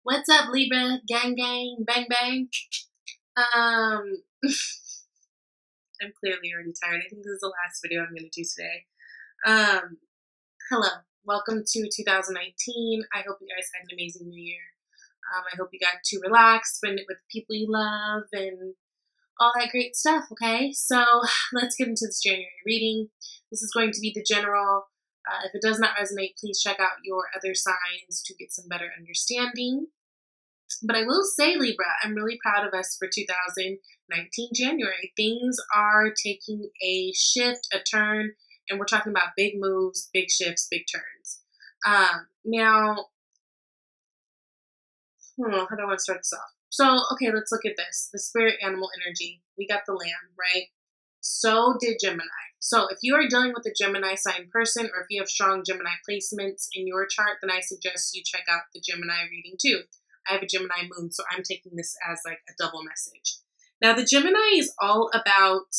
What's up, Libra? Gang, gang, bang, bang. Um, I'm clearly already tired. I think this is the last video I'm going to do today. Um, Hello. Welcome to 2019. I hope you guys had an amazing new year. I hope you got to relax, spend it with people you love, and all that great stuff, okay? So let's get into this January reading. This is going to be the general. If it does not resonate, please check out your other signs to get some better understanding. But I will say, Libra, I'm really proud of us for 2019 January. Things are taking a shift, a turn, and we're talking about big moves, big shifts, big turns. Now, how do I want to start this off? So, okay, let's look at this. The spirit animal energy. We got the lamb, right? So did Gemini. So if you are dealing with a Gemini sign person, or if you have strong Gemini placements in your chart, then I suggest you check out the Gemini reading too. I have a Gemini moon, so I'm taking this as like a double message. Now, the Gemini is all about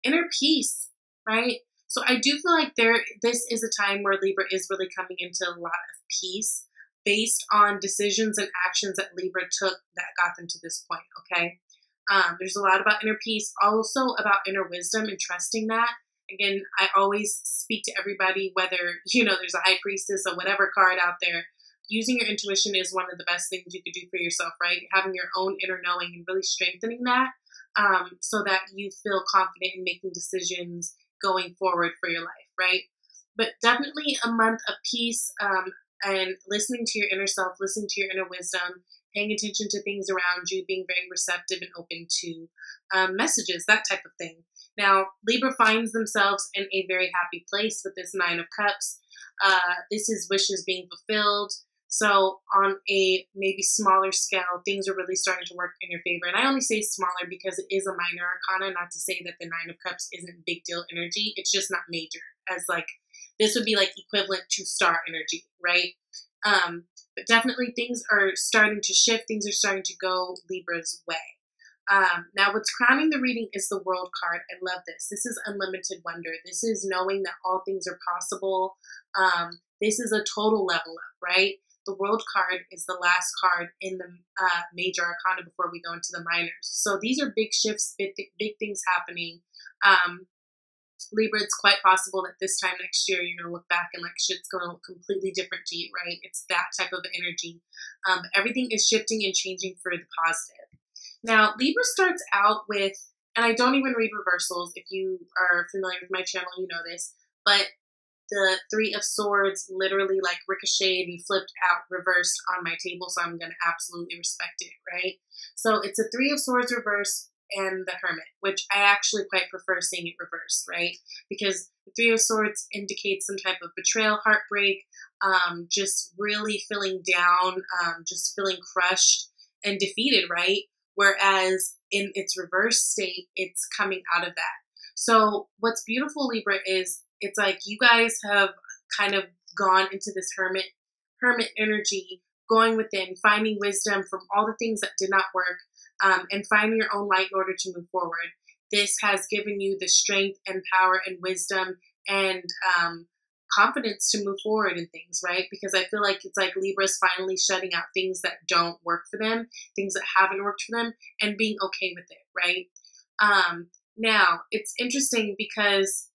inner peace, right? So I do feel like this is a time where Libra is really coming into a lot of peace based on decisions and actions that Libra took that got them to this point, okay? There's a lot about inner peace, also about inner wisdom and trusting that. Again, I always speak to everybody, whether, there's a high priestess or whatever card out there. Using your intuition is one of the best things you could do for yourself, right? Having your own inner knowing and really strengthening that so that you feel confident in making decisions going forward for your life, right? But definitely a month of peace and listening to your inner self, listening to your inner wisdom, paying attention to things around you, being very receptive and open to messages, that type of thing. Now, Libra finds themselves in a very happy place with this Nine of Cups. This is wishes being fulfilled. So on a maybe smaller scale, things are really starting to work in your favor. And I only say smaller because it is a minor arcana, not to say that the Nine of Cups isn't big deal energy. It's just not major, as like this would be like equivalent to star energy, right? But definitely things are starting to shift. Things are starting to go Libra's way. Now, what's crowning the reading is the World card. I love this. This is unlimited wonder. This is knowing that all things are possible. This is a total level up, right? The World card is the last card in the major arcana before we go into the minors. So these are big shifts, big things happening. Libra, it's quite possible that this time next year you're going to look back and like shit's going to look completely different to you, right? It's that type of energy. Everything is shifting and changing for the positive. Now, Libra starts out with, and I don't even read reversals. If you are familiar with my channel, you know this, but the Three of Swords literally like ricocheted and flipped out reversed on my table, so I'm going to absolutely respect it, right? So it's a Three of Swords reverse and the Hermit, which I actually quite prefer seeing it reversed, right? Because the Three of Swords indicates some type of betrayal, heartbreak, just really feeling down, just feeling crushed and defeated, right? Whereas in its reverse state, it's coming out of that. So what's beautiful, Libra, is it's like you guys have kind of gone into this hermit energy, going within, finding wisdom from all the things that did not work, and finding your own light in order to move forward. This has given you the strength and power and wisdom and confidence to move forward in things, right? Because I feel like it's like Libra's finally shutting out things that don't work for them, things that haven't worked for them, and being okay with it, right? Now, it's interesting because,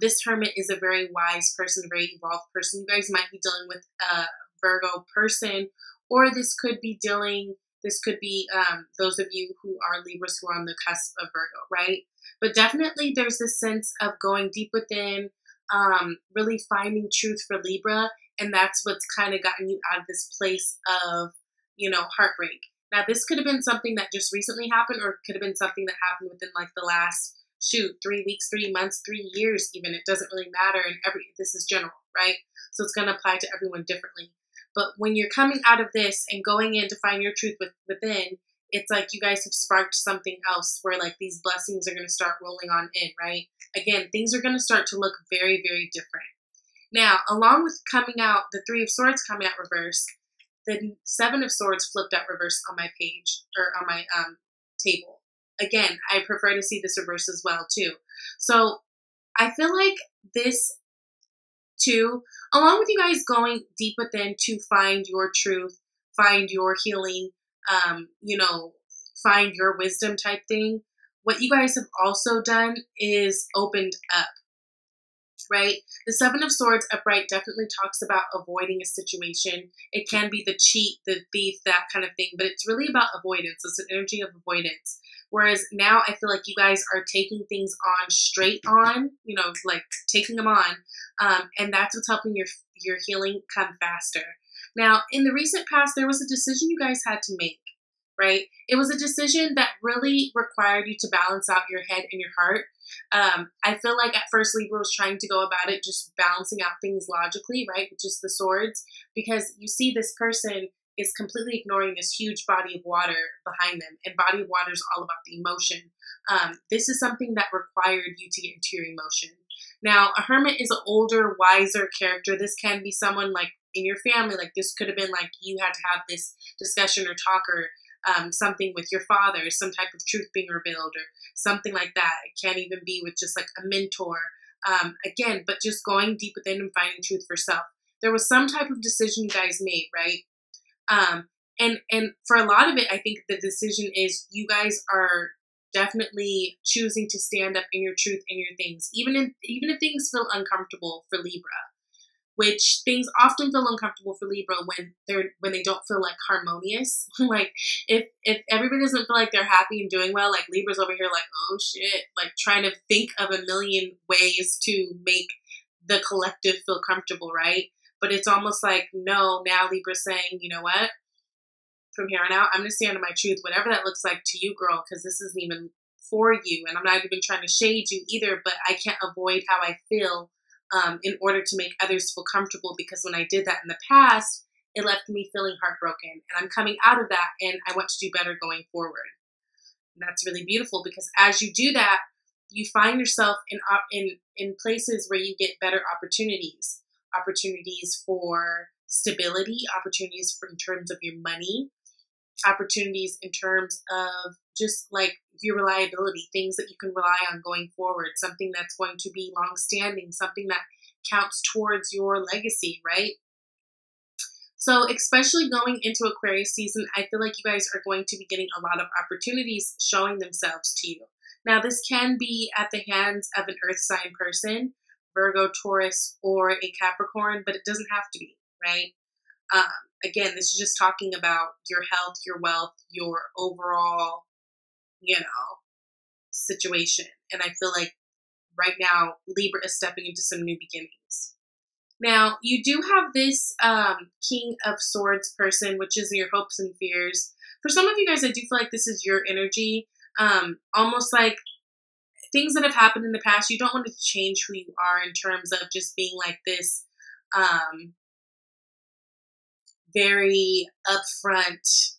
this Hermit is a very wise person, a very evolved person. You guys might be dealing with a Virgo person, or this could be those of you who are Libras who are on the cusp of Virgo, right? But definitely there's this sense of going deep within, really finding truth for Libra, and that's what's kind of gotten you out of this place of, heartbreak. Now, this could have been something that just recently happened, or it could have been something that happened within like the last 3 weeks, 3 months, 3 years even. It doesn't really matter, and this is general, right? So it's going to apply to everyone differently. But when you're coming out of this and going in to find your truth within, it's like you guys have sparked something else where like these blessings are going to start rolling on in, right? Again, things are going to start to look very, very different. Now, along with coming out, the Three of Swords coming out reverse, the Seven of Swords flipped out reverse on my page, or on my table. Again, I prefer to see this reverse as well, too. So I feel like this, too, along with you guys going deep within to find your truth, find your healing, you know, find your wisdom type thing. What you guys have also done is opened up, right? The Seven of Swords upright definitely talks about avoiding a situation. It can be the cheat, the thief, that kind of thing, but it's really about avoidance. It's an energy of avoidance. Whereas now I feel like you guys are taking things on straight on, you know, like taking them on. And that's what's helping your healing come faster. Now, in the recent past, there was a decision you guys had to make, right? It was a decision that really required you to balance out your head and your heart. I feel like at first Libra was trying to go about it just balancing out things logically, right? With just the swords, because you see this person is completely ignoring this huge body of water behind them, and body of water is all about the emotion. This is something that required you to get into your emotion. Now, a hermit is an older, wiser character. This can be someone like in your family. Like this could have been like you had to have this discussion or talk or something with your father, some type of truth being revealed or something like that. It can't even be with just like a mentor. Again, but just going deep within and finding truth for self. There was some type of decision you guys made, right? And for a lot of it, I think the decision is you guys are definitely choosing to stand up in your truth and your things, even if things feel uncomfortable for Libra, which things often feel uncomfortable for Libra when they don't feel like harmonious. Like if everybody doesn't feel like they're happy and doing well, like Libra's over here like, oh shit, like trying to think of a million ways to make the collective feel comfortable, right? But it's almost like, no, now Libra's saying, you know what? From here on out, I'm going to stand on my truth, whatever that looks like to you, girl, because this isn't even for you. And I'm not even trying to shade you either, but I can't avoid how I feel in order to make others feel comfortable, because when I did that in the past, it left me feeling heartbroken. And I'm coming out of that, and I want to do better going forward. And that's really beautiful, because as you do that, you find yourself in places where you get better opportunities for stability, opportunities in terms of your money, opportunities in terms of just like your reliability, things that you can rely on going forward, something that's going to be long-standing, something that counts towards your legacy, right? So especially going into Aquarius season, I feel like you guys are going to be getting a lot of opportunities showing themselves to you. Now, this can be at the hands of an earth sign person, Virgo, Taurus, or a Capricorn, but it doesn't have to be, right? Again, this is just talking about your health, your wealth, your overall, situation. And I feel like right now, Libra is stepping into some new beginnings. Now, you do have this King of Swords person, which is your hopes and fears. For some of you guys, I do feel like this is your energy. Almost like things that have happened in the past, you don't want to change who you are in terms of just being like this very upfront,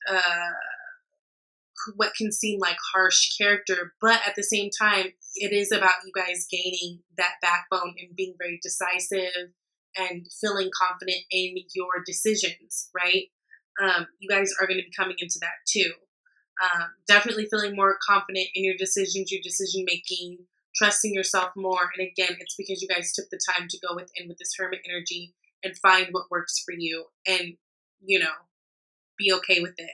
what can seem like harsh character, but at the same time, it is about you guys gaining that backbone and being very decisive and feeling confident in your decisions, right? You guys are going to be coming into that too. Definitely feeling more confident in your decisions, your decision making, trusting yourself more. And again, it's because you guys took the time to go within with this hermit energy and find what works for you and, be okay with it.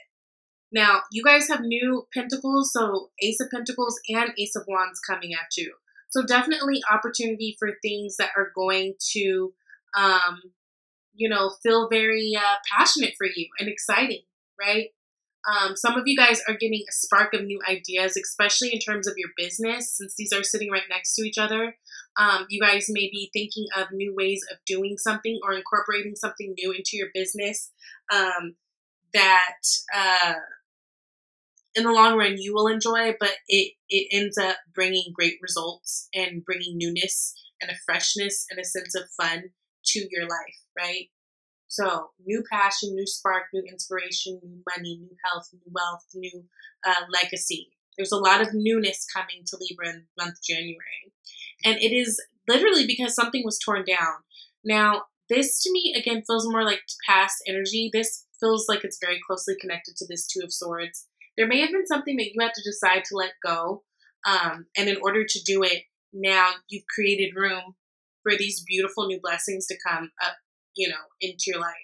Now, you guys have new pentacles, so Ace of Pentacles and Ace of Wands coming at you. So definitely opportunity for things that are going to, feel very passionate for you and exciting, right? Some of you guys are getting a spark of new ideas, especially in terms of your business, since these are sitting right next to each other. You guys may be thinking of new ways of doing something or incorporating something new into your business that in the long run you will enjoy, but it ends up bringing great results and bringing newness and a freshness and a sense of fun to your life, right? So new passion, new spark, new inspiration, new money, new health, new wealth, new legacy. There's a lot of newness coming to Libra in the month of January. And it is literally because something was torn down. Now, this to me, again, feels more like past energy. This feels like it's very closely connected to this Two of Swords. There may have been something that you had to decide to let go. And in order to do it, now you've created room for these beautiful new blessings to come up, into your life.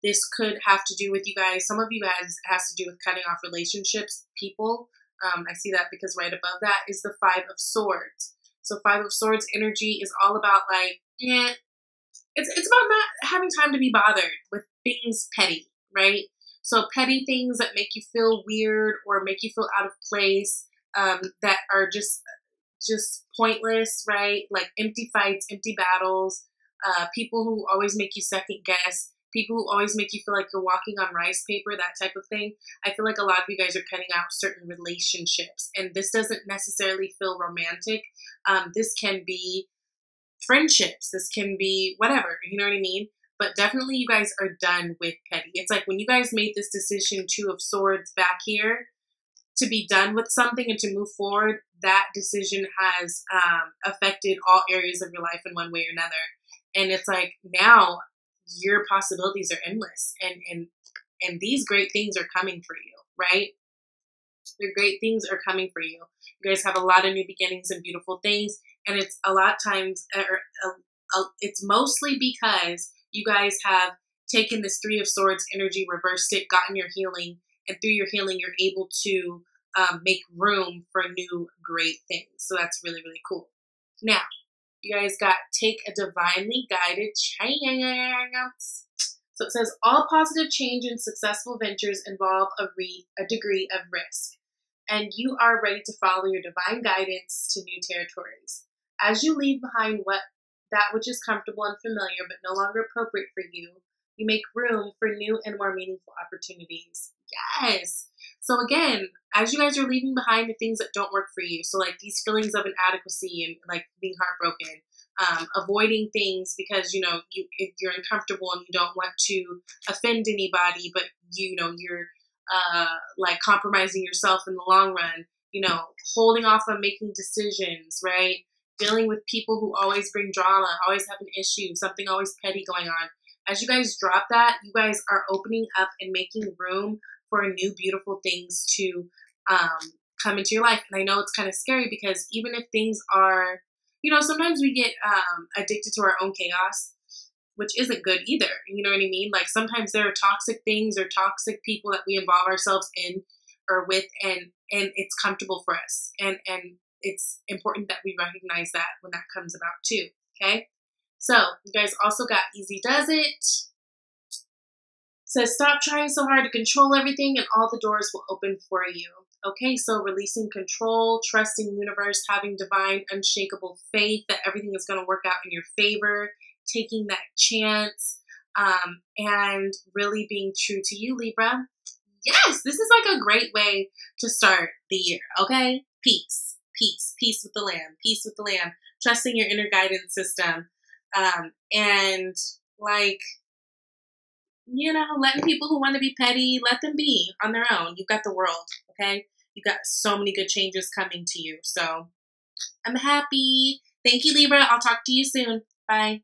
This could have to do with you guys. Some of you guys it has to do with cutting off relationships, people. I see that because right above that is the Five of Swords. So Five of Swords energy is all about like, it's about not having time to be bothered with things petty, right? So petty things that make you feel weird or make you feel out of place, that are just pointless, right? Like empty fights, empty battles, people who always make you second guess, people who always make you feel like you're walking on rice paper, that type of thing. I feel like a lot of you guys are cutting out certain relationships, and this doesn't necessarily feel romantic. This can be friendships. This can be whatever, you know what I mean? But definitely you guys are done with petty. It's like when you guys made this decision, Two of Swords back here, to be done with something and to move forward, that decision has affected all areas of your life in one way or another. And it's like now your possibilities are endless, and these great things are coming for you, right? The great things are coming for you. You guys have a lot of new beginnings and beautiful things, and it's a lot of times, it's mostly because you guys have taken this Three of Swords energy, reversed it, gotten your healing, and through your healing, you're able to make room for new great things. So that's really, really cool. Now, you guys got take a divinely guided chance. So it says, all positive change and successful ventures involve a degree of risk, and you are ready to follow your divine guidance to new territories. As you leave behind that which is comfortable and familiar but no longer appropriate for you, you make room for new and more meaningful opportunities. Yes. So again, as you guys are leaving behind the things that don't work for you, so like these feelings of inadequacy and like being heartbroken, avoiding things because, if you're uncomfortable and you don't want to offend anybody, but you're like compromising yourself in the long run, holding off on making decisions, right? Dealing with people who always bring drama, always have an issue, something always petty going on. As you guys drop that, you guys are opening up and making room for new beautiful things to come into your life. And I know it's kind of scary because even if things are, sometimes we get addicted to our own chaos, which isn't good either. You know what I mean? Like sometimes there are toxic things or toxic people that we involve ourselves in or with, and it's comfortable for us. And it's important that we recognize that when that comes about too. Okay. So you guys also got Easy Does It. Says, stop trying so hard to control everything and all the doors will open for you. Okay, so releasing control, trusting the universe, having divine, unshakable faith that everything is going to work out in your favor, taking that chance, and really being true to you, Libra. Yes, this is like a great way to start the year, okay? Peace, peace, peace with the Lamb, peace with the Lamb, trusting your inner guidance system, and like, letting people who want to be petty, let them be on their own. You've got the world, okay? You've got so many good changes coming to you. So I'm happy. Thank you, Libra. I'll talk to you soon. Bye.